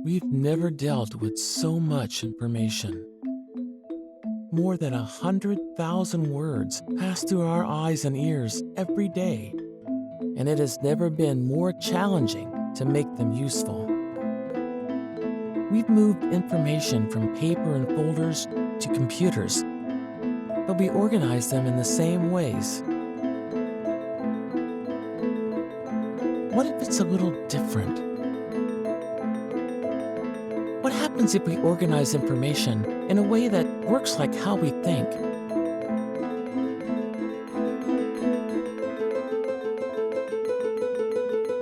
We've never dealt with so much information. More than 100,000 words pass through our eyes and ears every day, and it has never been more challenging to make them useful. We've moved information from paper and folders to computers, but we organize them in the same ways. What if it's a little different? What happens if we organize information in a way that works like how we think?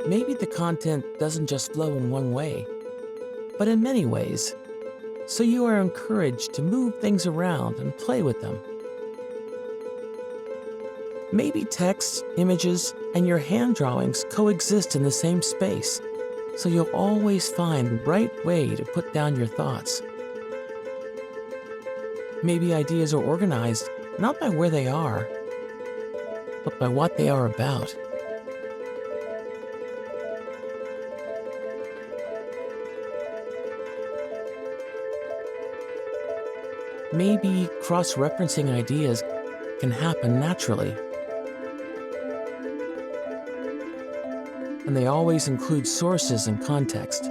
Maybe the content doesn't just flow in one way, but in many ways, so you are encouraged to move things around and play with them. Maybe text, images, and your hand drawings coexist in the same space, so you'll always find the right way to put down your thoughts. Maybe ideas are organized not by where they are, but by what they are about. Maybe cross-referencing ideas can happen naturally, and they always include sources and context.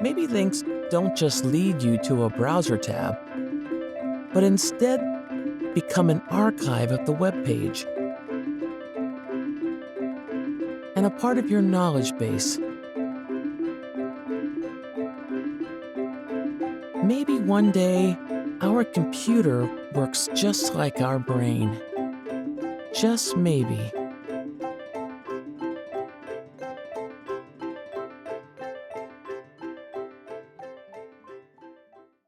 Maybe links don't just lead you to a browser tab, but instead become an archive of the web page and a part of your knowledge base. Maybe one day, our computer works just like our brain. Just maybe.